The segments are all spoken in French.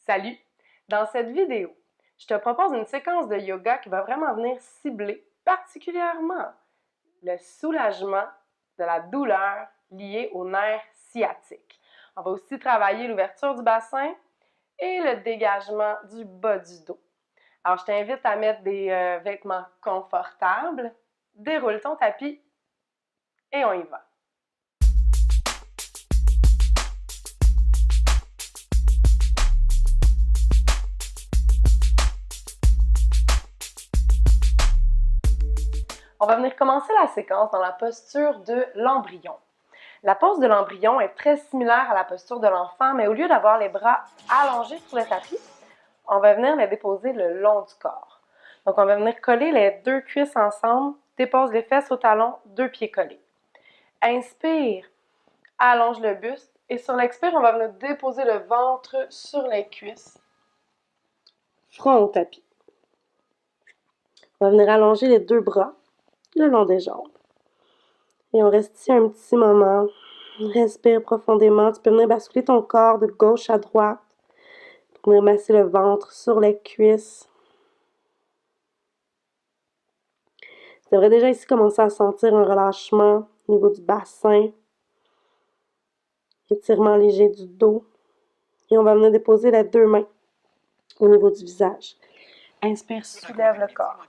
Salut! Dans cette vidéo, je te propose une séquence de yoga qui va vraiment venir cibler particulièrement le soulagement de la douleur liée au nerf sciatique. On va aussi travailler l'ouverture du bassin et le dégagement du bas du dos. Alors, je t'invite à mettre des vêtements confortables, déroule ton tapis et on y va. On va venir commencer la séquence dans la posture de l'embryon. La pose de l'embryon est très similaire à la posture de l'enfant, mais au lieu d'avoir les bras allongés sur le tapis, on va venir les déposer le long du corps. Donc, on va venir coller les deux cuisses ensemble, dépose les fesses au talon, deux pieds collés. Inspire, allonge le buste et sur l'expire, on va venir déposer le ventre sur les cuisses, front au tapis. On va venir allonger les deux bras le long des jambes. Et on reste ici un petit moment. Respire profondément. Tu peux venir basculer ton corps de gauche à droite. Pour venir masser le ventre sur les cuisses. Tu devrais déjà ici commencer à sentir un relâchement au niveau du bassin. Étirement léger du dos. Et on va venir déposer les deux mains au niveau du visage. Inspire, soulève le corps.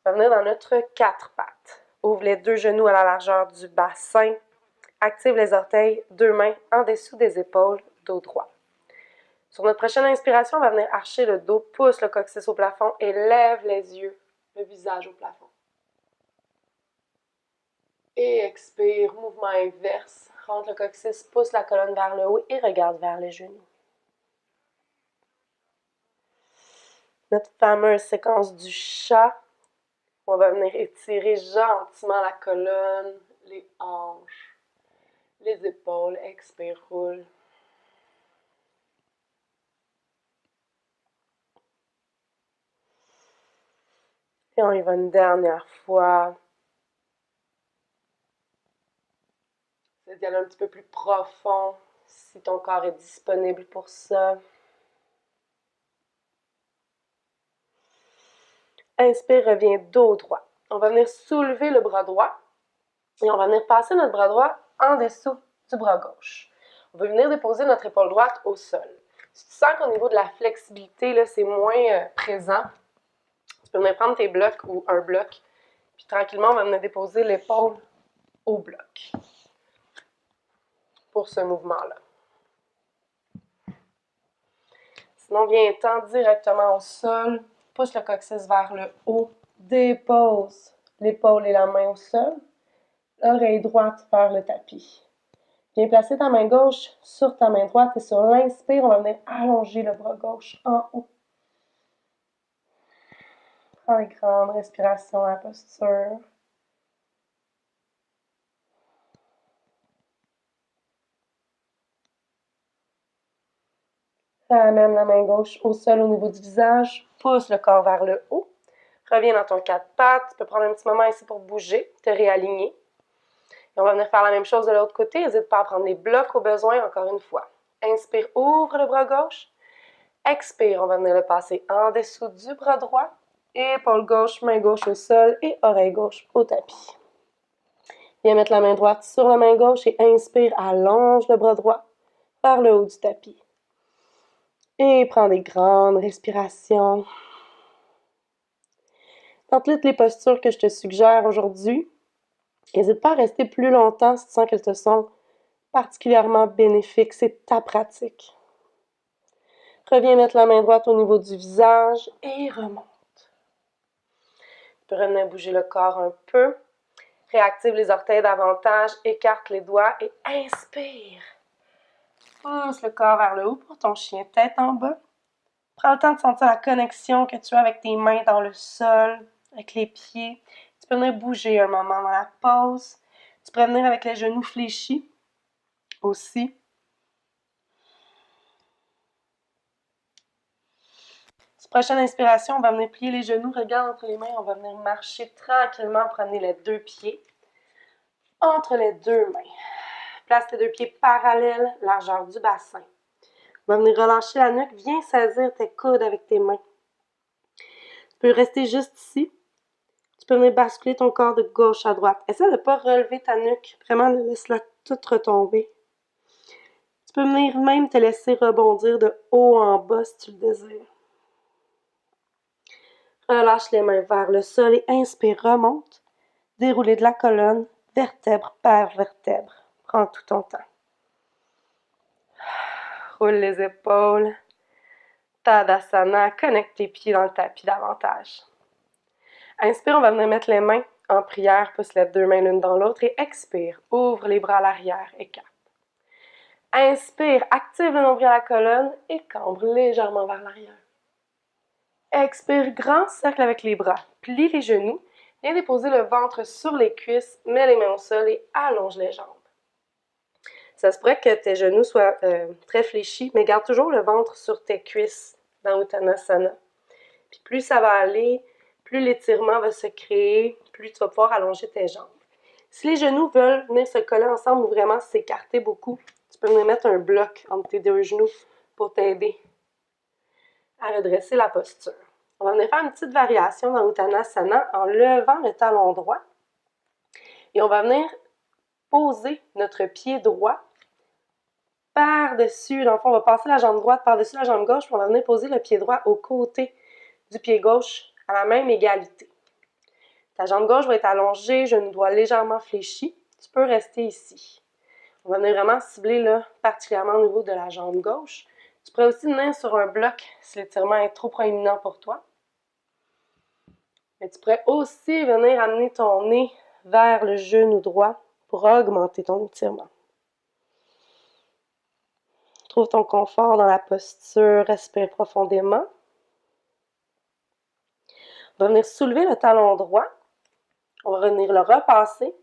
On va venir dans notre quatre pattes. Ouvre les deux genoux à la largeur du bassin. Active les orteils, deux mains en dessous des épaules, dos droit. Sur notre prochaine inspiration, on va venir archer le dos, pousse le coccyx au plafond et lève les yeux, le visage au plafond. Et expire, mouvement inverse. Rentre le coccyx, pousse la colonne vers le haut et regarde vers les genoux. Notre fameuse séquence du chat. On va venir étirer gentiment la colonne, les hanches, les épaules. Expire, roule. Et on y va une dernière fois. C'est d'y aller un petit peu plus profond si ton corps est disponible pour ça. Inspire, reviens dos droit. On va venir soulever le bras droit et on va venir passer notre bras droit en dessous du bras gauche. On va venir déposer notre épaule droite au sol. Si tu sens qu'au niveau de la flexibilité, c'est moins présent, tu peux venir prendre tes blocs ou un bloc, puis tranquillement, on va venir déposer l'épaule au bloc pour ce mouvement-là. Sinon, viens-t'en directement au sol, pousse le coccyx vers le haut, dépose l'épaule et la main au sol, l'oreille droite vers le tapis. Viens placer ta main gauche sur ta main droite et sur l'inspire, on va venir allonger le bras gauche en haut. Prends une grande respiration à la posture. Ramène la main gauche au sol au niveau du visage, pousse le corps vers le haut. Reviens dans ton quatre pattes, tu peux prendre un petit moment ici pour bouger, te réaligner. Et on va venir faire la même chose de l'autre côté, n'hésite pas à prendre les blocs au besoin encore une fois. Inspire, ouvre le bras gauche. Expire, on va venir le passer en dessous du bras droit. Épaule gauche, main gauche au sol et oreille gauche au tapis. Viens mettre la main droite sur la main gauche et inspire, allonge le bras droit vers le haut du tapis. Et prends des grandes respirations. Dans toutes les postures que je te suggère aujourd'hui, n'hésite pas à rester plus longtemps si tu sens qu'elles te sont particulièrement bénéfiques. C'est ta pratique. Reviens mettre la main droite au niveau du visage et remonte. Tu peux revenir bouger le corps un peu. Réactive les orteils davantage, écarte les doigts et inspire. Pousse le corps vers le haut pour ton chien tête en bas. Prends le temps de sentir la connexion que tu as avec tes mains dans le sol, avec les pieds. Tu peux venir bouger un moment dans la pause. Tu peux venir avec les genoux fléchis aussi. Sur prochaine inspiration, on va venir plier les genoux, regarde entre les mains, on va venir marcher tranquillement, prenez les deux pieds entre les deux mains. Place tes deux pieds parallèles, largeur du bassin. On va venir relâcher la nuque. Viens saisir tes coudes avec tes mains. Tu peux rester juste ici. Tu peux venir basculer ton corps de gauche à droite. Essaie de ne pas relever ta nuque. Vraiment, laisse-la toute retomber. Tu peux venir même te laisser rebondir de haut en bas si tu le désires. Relâche les mains vers le sol et inspire, remonte. Dérouler de la colonne, vertèbre par vertèbre. Prends tout ton temps. Roule les épaules. Tadasana, connecte tes pieds dans le tapis davantage. Inspire, on va venir mettre les mains en prière, pousse les deux mains l'une dans l'autre et expire, ouvre les bras à l'arrière, écarte. Inspire, active le nombril à la colonne et cambre légèrement vers l'arrière. Expire, grand cercle avec les bras, plie les genoux, viens déposer le ventre sur les cuisses, mets les mains au sol et allonge les jambes. Ça se pourrait que tes genoux soient très fléchis, mais garde toujours le ventre sur tes cuisses dans Uttanasana. Puis plus ça va aller, plus l'étirement va se créer, plus tu vas pouvoir allonger tes jambes. Si les genoux veulent venir se coller ensemble ou vraiment s'écarter beaucoup, tu peux venir mettre un bloc entre tes deux genoux pour t'aider à redresser la posture. On va venir faire une petite variation dans Uttanasana en levant le talon droit. Et on va venir poser notre pied droit par-dessus. Dans le fond, on va passer la jambe droite par-dessus la jambe gauche, puis on va venir poser le pied droit au côté du pied gauche à la même égalité. Ta jambe gauche va être allongée, genou droit légèrement fléchi. Tu peux rester ici. On va venir vraiment cibler là, particulièrement au niveau de la jambe gauche. Tu pourrais aussi venir sur un bloc si l'étirement est trop proéminent pour toi. Mais tu pourrais aussi venir amener ton nez vers le genou droit pour augmenter ton étirement. Trouve ton confort dans la posture, respire profondément. On va venir soulever le talon droit. On va venir le repasser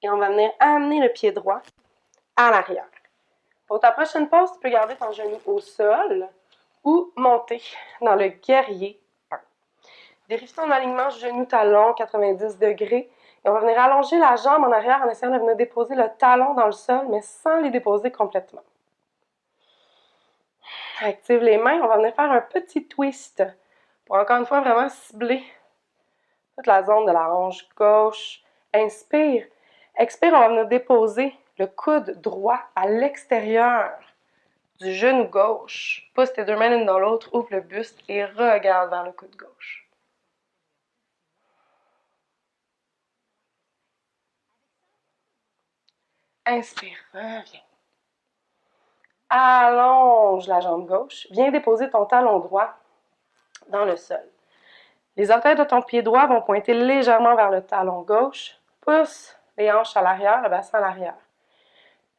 et on va venir amener le pied droit à l'arrière. Pour ta prochaine pause, tu peux garder ton genou au sol ou monter dans le guerrier 1. Vérifie ton alignement genou-talon, 90 degrés. Et on va venir allonger la jambe en arrière en essayant de venir déposer le talon dans le sol, mais sans les déposer complètement. Active les mains. On va venir faire un petit twist pour encore une fois vraiment cibler toute la zone de la hanche gauche. Inspire. Expire, on va venir déposer le coude droit à l'extérieur du genou gauche. Pousse tes deux mains l'une dans l'autre, ouvre le buste et regarde vers le coude gauche. Inspire, reviens. Allonge la jambe gauche. Viens déposer ton talon droit dans le sol. Les orteils de ton pied droit vont pointer légèrement vers le talon gauche. Pousse les hanches à l'arrière, le bassin à l'arrière.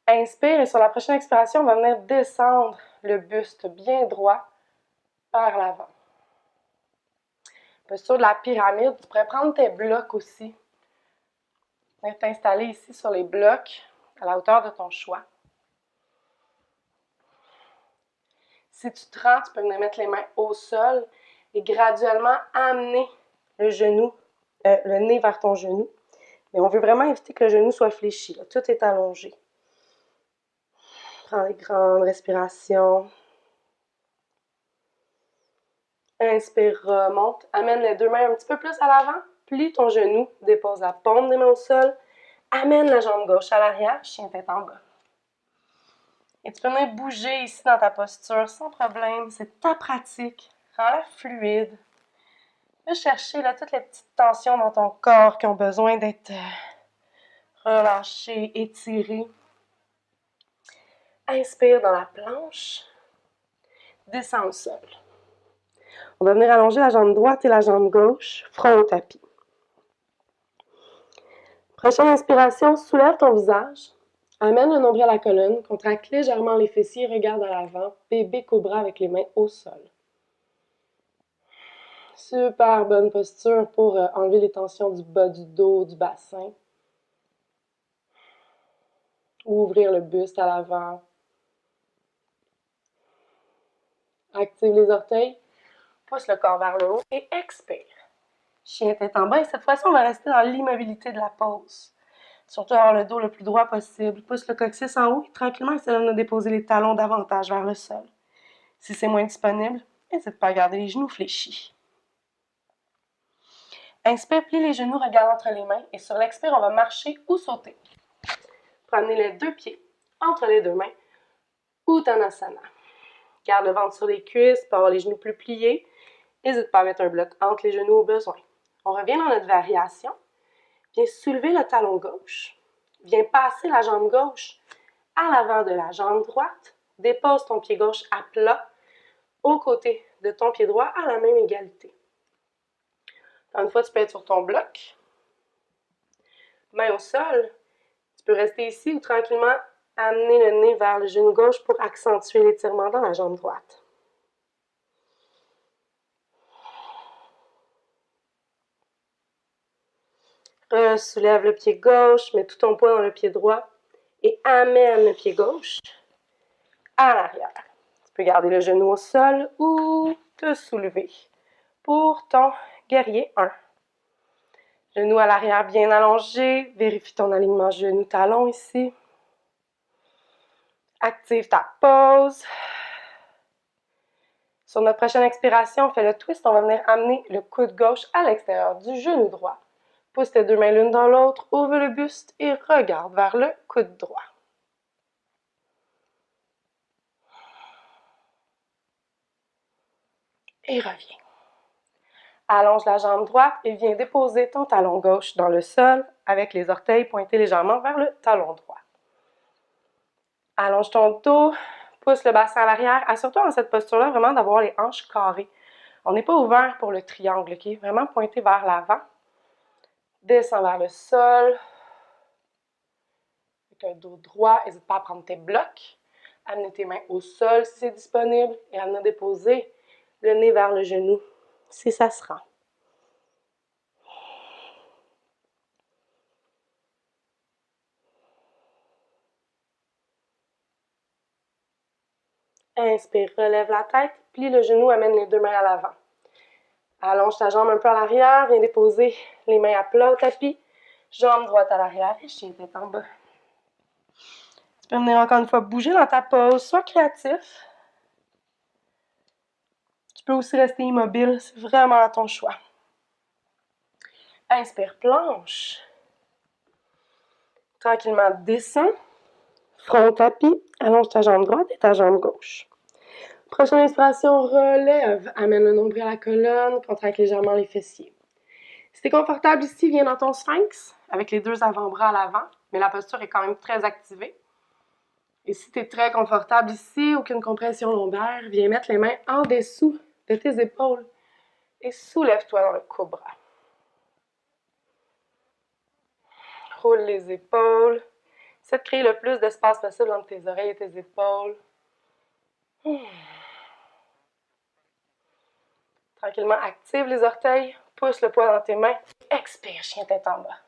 Inspire et sur la prochaine expiration, on va venir descendre le buste bien droit vers l'avant. Posture de la pyramide, tu pourrais prendre tes blocs aussi. Venir t'installer ici sur les blocs à la hauteur de ton choix. Si tu te rends, tu peux venir mettre les mains au sol et graduellement amener le nez vers ton genou. Mais on veut vraiment éviter que le genou soit fléchi. Là. Tout est allongé. Prends des grandes respirations. Inspire, remonte. Amène les deux mains un petit peu plus à l'avant. Plie ton genou. Dépose la paume des mains au sol. Amène la jambe gauche à l'arrière. Chien tête en bas. Et tu peux venir bouger ici dans ta posture sans problème. C'est ta pratique. Rends-la fluide. Tu peux chercher là, toutes les petites tensions dans ton corps qui ont besoin d'être relâchées, étirées. Inspire dans la planche. Descends au sol. On va venir allonger la jambe droite et la jambe gauche, front au tapis. Prochaine inspiration, soulève ton visage. Amène le nombril à la colonne, contracte légèrement les fessiers, regarde à l'avant, bébé cobra avec les mains au sol. Super bonne posture pour enlever les tensions du bas du dos, du bassin. Ouvrir le buste à l'avant. Active les orteils. Pousse le corps vers le haut et expire. Chien tête en bas. Et cette fois-ci, on va rester dans l'immobilité de la pose. Surtout avoir le dos le plus droit possible. Pousse le coccyx en haut et tranquillement, essaie de déposer les talons davantage vers le sol. Si c'est moins disponible, n'hésite pas à garder les genoux fléchis. Inspire, plie les genoux, regarde entre les mains et sur l'expire, on va marcher ou sauter. Prenez les deux pieds entre les deux mains, Uttanasana. Garde le ventre sur les cuisses pour avoir les genoux plus pliés. N'hésite pas à mettre un bloc entre les genoux au besoin. On revient dans notre variation. Viens soulever le talon gauche. Viens passer la jambe gauche à l'avant de la jambe droite. Dépose ton pied gauche à plat aux côtés de ton pied droit à la même égalité. Une fois, tu peux être sur ton bloc. Main au sol. Tu peux rester ici ou tranquillement amener le nez vers le genou gauche pour accentuer l'étirement dans la jambe droite. Soulève le pied gauche, mets tout ton poids dans le pied droit et amène le pied gauche à l'arrière. Tu peux garder le genou au sol ou te soulever pour ton guerrier 1. Genou à l'arrière bien allongé. Vérifie ton alignement genou-talon ici. Active ta pause. Sur notre prochaine expiration, on fait le twist. On va venir amener le coude gauche à l'extérieur du genou droit. Pousse tes deux mains l'une dans l'autre, ouvre le buste et regarde vers le coude droit. Et reviens. Allonge la jambe droite et viens déposer ton talon gauche dans le sol avec les orteils pointés légèrement vers le talon droit. Allonge ton dos, pousse le bassin à l'arrière. Assure-toi dans cette posture-là vraiment d'avoir les hanches carrées. On n'est pas ouvert pour le triangle, ok? Vraiment pointé vers l'avant. Descends vers le sol. Avec un dos droit, n'hésite pas à prendre tes blocs. Amener tes mains au sol si c'est disponible et à venir déposer le nez vers le genou si ça se rend. Inspire, relève la tête, plie le genou, amène les deux mains à l'avant. Allonge ta jambe un peu à l'arrière, viens déposer les mains à plat au tapis. Jambe droite à l'arrière et chien tête en bas. Tu peux venir encore une fois bouger dans ta pose, sois créatif. Tu peux aussi rester immobile, c'est vraiment à ton choix. Inspire, planche. Tranquillement, descends. Front au tapis, allonge ta jambe droite et ta jambe gauche. Prochaine inspiration, relève. Amène le nombril à la colonne, contracte légèrement les fessiers. Si tu es confortable ici, viens dans ton sphinx avec les deux avant-bras à l'avant, mais la posture est quand même très activée. Et si tu es très confortable ici, aucune compression lombaire, viens mettre les mains en dessous de tes épaules et soulève-toi dans le cobra. Roule les épaules. Essaie de créer le plus d'espace possible entre tes oreilles et tes épaules. Tranquillement, active les orteils, pousse le poids dans tes mains. Expire, chien tête en bas.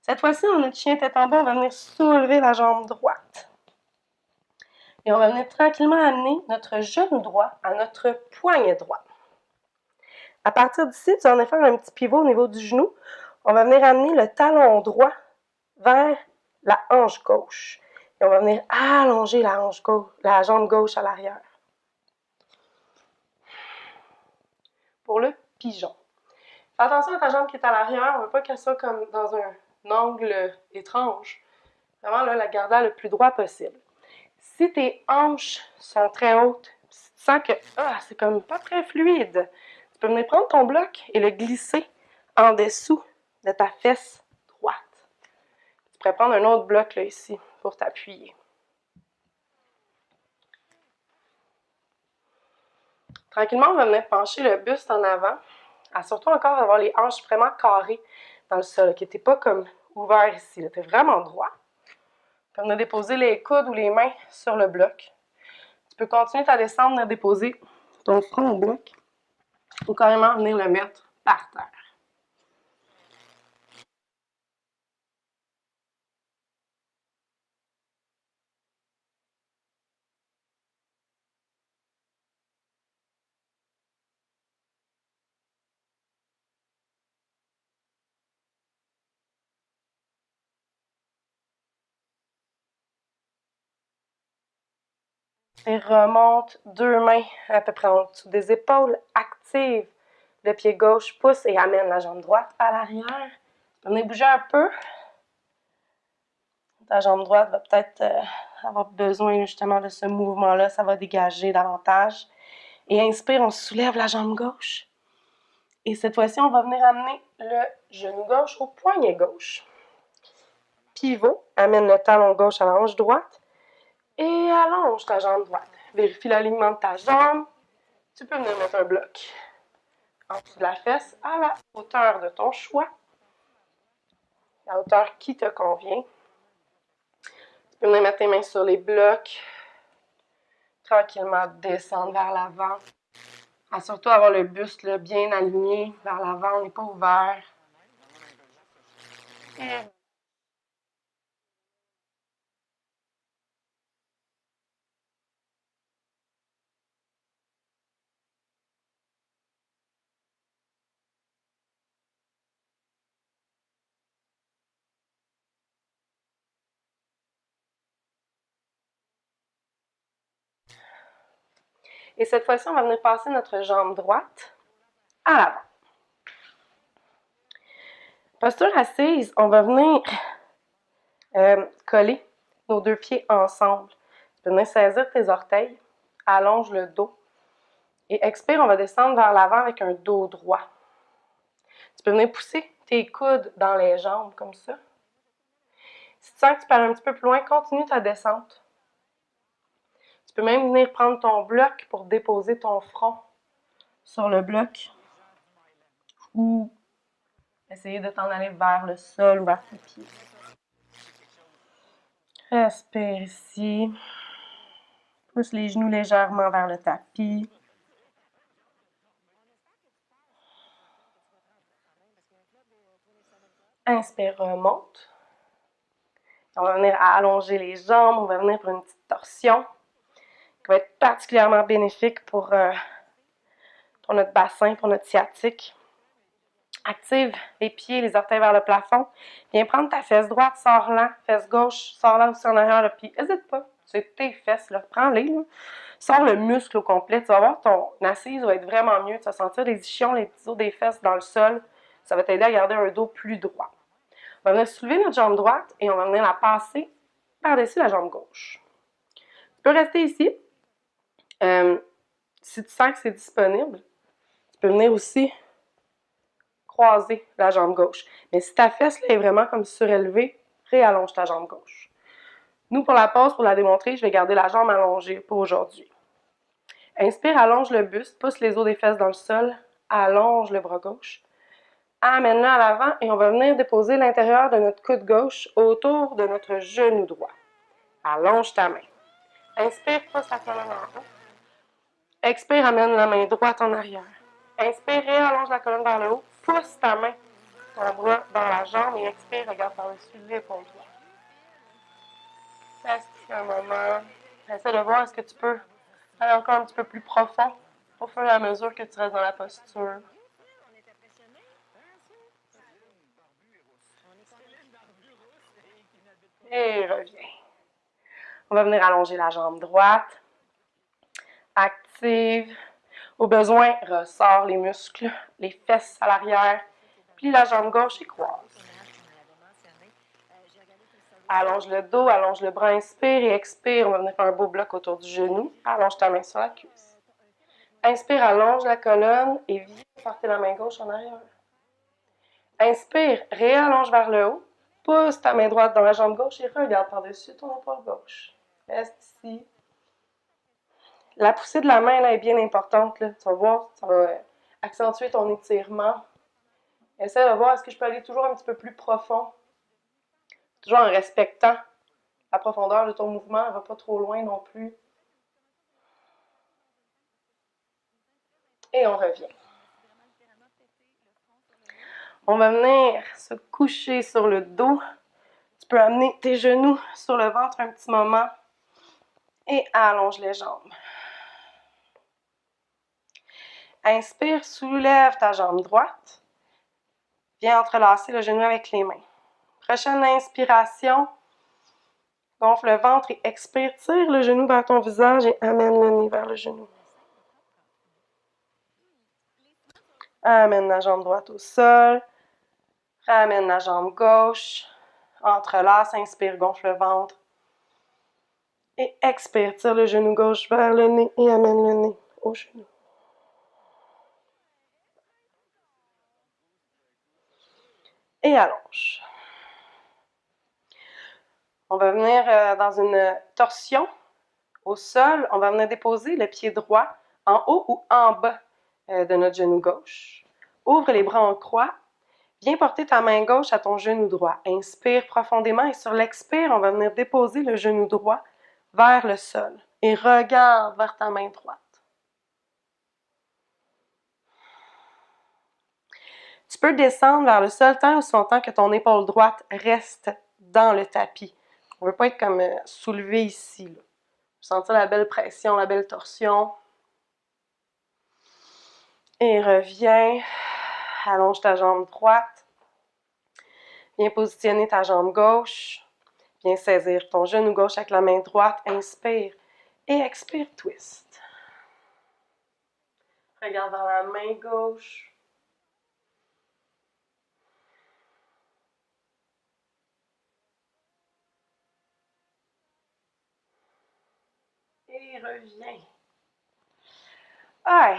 Cette fois-ci, dans notre chien tête en bas, on va venir soulever la jambe droite. Et on va venir tranquillement amener notre genou droit à notre poignet droit. À partir d'ici, tu vas venir faire un petit pivot au niveau du genou. On va venir amener le talon droit vers la hanche gauche. Et on va venir allonger la jambe gauche à l'arrière. Pour le pigeon. Fais attention à ta jambe qui est à l'arrière. On ne veut pas qu'elle soit comme dans un angle étrange. Vraiment, là, la garder le plus droit possible. Si tes hanches sont très hautes, si tu sens que c'est comme pas très fluide, tu peux venir prendre ton bloc et le glisser en dessous de ta fesse droite. Tu pourrais prendre un autre bloc là ici pour t'appuyer. Tranquillement, on va venir pencher le buste en avant. Assure-toi encore d'avoir les hanches vraiment carrées dans le sol, qui n'étaient pas comme ouvert ici. Tu es vraiment droit. Tu peux venir déposer les coudes ou les mains sur le bloc. Tu peux continuer ta descente, venir déposer ton front au bloc ou carrément venir le mettre par terre. Et remonte 2 mains à peu près en dessous des épaules. Active le pied gauche, pousse et amène la jambe droite à l'arrière. Venez bouger un peu. Ta jambe droite va peut-être avoir besoin justement de ce mouvement-là. Ça va dégager davantage. Et inspire, on soulève la jambe gauche. Et cette fois-ci, on va venir amener le genou gauche au poignet gauche. Pivot, amène le talon gauche à la hanche droite. Et allonge ta jambe droite. Vérifie l'alignement de ta jambe. Tu peux venir mettre un bloc en dessous de la fesse à la hauteur de ton choix. La hauteur qui te convient. Tu peux venir mettre tes mains sur les blocs. Tranquillement descendre vers l'avant. Assure-toi d'avoir le buste là, bien aligné vers l'avant. On n'est pas ouvert. Et cette fois-ci, on va venir passer notre jambe droite à l'avant. Posture assise, on va venir coller nos 2 pieds ensemble. Tu peux venir saisir tes orteils, allonge le dos. Et expire, on va descendre vers l'avant avec un dos droit. Tu peux venir pousser tes coudes dans les jambes comme ça. Si tu sens que tu peux aller un petit peu plus loin, continue ta descente. Tu peux même venir prendre ton bloc pour déposer ton front sur le bloc. Ou essayer de t'en aller vers le sol ou vers tes pieds. Respire ici. Pousse les genoux légèrement vers le tapis. Inspire, remonte. On va venir allonger les jambes. On va venir pour une petite torsion qui va être particulièrement bénéfique pour notre bassin, pour notre sciatique. Active les pieds, les orteils vers le plafond. Viens prendre ta fesse droite, sors-la. Fesse gauche, sors-la aussi en arrière. Puis n'hésite pas, c'est tes fesses, là. Prends-les. Là. Sors le muscle au complet. Tu vas voir, ton assise va être vraiment mieux. Tu vas sentir les ischions, les petits os des fesses dans le sol. Ça va t'aider à garder un dos plus droit. On va venir soulever notre jambe droite et on va venir la passer par-dessus la jambe gauche. Tu peux rester ici. Si tu sens que c'est disponible, tu peux venir aussi croiser la jambe gauche. Mais si ta fesse là, est vraiment comme surélevée, réallonge ta jambe gauche. Nous, pour la pause, pour la démontrer, je vais garder la jambe allongée pour aujourd'hui. Inspire, allonge le buste, pousse les os des fesses dans le sol, allonge le bras gauche. Amène-le à l'avant et on va venir déposer l'intérieur de notre coude gauche autour de notre genou droit. Allonge ta main. Inspire, pousse la colonne en haut. Expire, amène la main droite en arrière. Inspire, allonge la colonne vers le haut. Pousse ta main, ton bras dans la jambe et expire, regarde par-dessus l'épaule droite. Reste un moment. Essaie de voir est-ce que tu peux aller encore un petit peu plus profond au fur et à mesure que tu restes dans la posture. Et reviens. On va venir allonger la jambe droite. Active. Au besoin, ressort les muscles, les fesses à l'arrière. Plie la jambe gauche et croise. Allonge le dos, allonge le bras, inspire et expire. On va venir faire un beau bloc autour du genou. Allonge ta main sur la cuisse. Inspire, allonge la colonne et viens porter la main gauche en arrière. Inspire, réallonge vers le haut. Pousse ta main droite dans la jambe gauche et regarde par-dessus ton épaule gauche. Reste ici. La poussée de la main là, est bien importante. Là. Tu vas voir, ça va accentuer ton étirement. Essaie de voir, est-ce que je peux aller toujours un petit peu plus profond? Toujours en respectant la profondeur de ton mouvement. Elle ne va pas trop loin non plus. Et on revient. On va venir se coucher sur le dos. Tu peux amener tes genoux sur le ventre un petit moment. Et allonge les jambes. Inspire, soulève ta jambe droite. Viens entrelacer le genou avec les mains. Prochaine inspiration, Gonfle le ventre et expire. Tire le genou vers ton visage et amène le nez vers le genou. Amène la jambe droite au sol. Ramène la jambe gauche. Entrelace, inspire, gonfle le ventre. Et expire, tire le genou gauche vers le nez et amène le nez au genou. Et allonge. On va venir dans une torsion au sol. On va venir déposer le pied droit en haut ou en bas de notre genou gauche. Ouvre les bras en croix. Viens porter ta main gauche à ton genou droit. Inspire profondément et sur l'expire, on va venir déposer le genou droit vers le sol. Et regarde vers ta main droite. Tu peux descendre vers le sol tant aussi longtemps que ton épaule droite reste dans le tapis. On ne veut pas être comme soulevé ici. Là. Sentir la belle pression, la belle torsion. Et reviens. Allonge ta jambe droite. Viens positionner ta jambe gauche. Viens saisir ton genou gauche avec la main droite. Inspire. Et expire, twist. Regarde vers la main gauche. Et reviens. Aïe.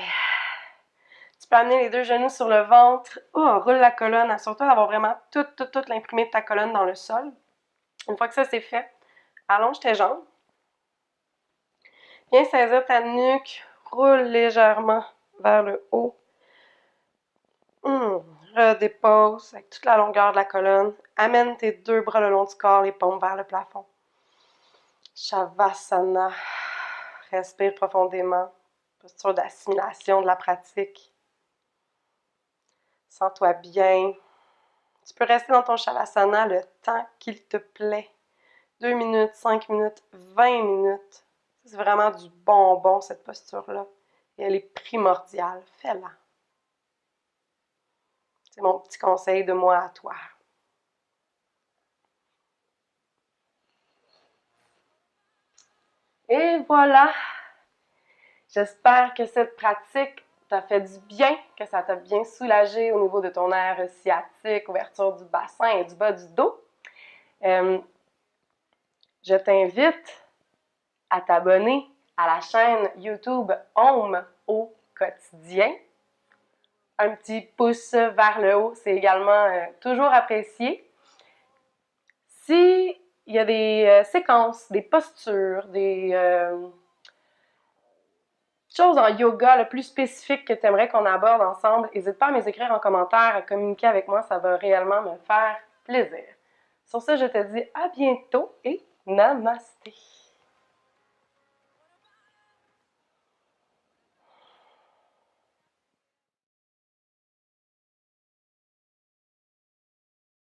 Tu peux amener les deux genoux sur le ventre. Oh, roule la colonne. Assure-toi d'avoir vraiment toute l'imprimé de ta colonne dans le sol. Une fois que ça c'est fait, allonge tes jambes. Viens saisir ta nuque. Roule légèrement vers le haut. Redépose avec toute la longueur de la colonne. Amène tes deux bras le long du corps, les paumes vers le plafond. Shavasana. Respire profondément. Posture d'assimilation de la pratique. Sens-toi bien. Tu peux rester dans ton Shavasana le temps qu'il te plaît. 2 minutes, 5 minutes, 20 minutes. C'est vraiment du bonbon, cette posture-là. Et elle est primordiale. Fais-la. C'est mon petit conseil de moi à toi. Et voilà! J'espère que cette pratique t'a fait du bien, que ça t'a bien soulagé au niveau de ton aire sciatique, ouverture du bassin et du bas du dos. Je t'invite à t'abonner à la chaîne YouTube Home au quotidien. Un petit pouce vers le haut, c'est également toujours apprécié. S'il y a des séquences, des postures, des choses en yoga le plus spécifiques que tu aimerais qu'on aborde ensemble, n'hésite pas à m'écrire en commentaire, à communiquer avec moi, ça va réellement me faire plaisir. Sur ce, je te dis à bientôt et namasté!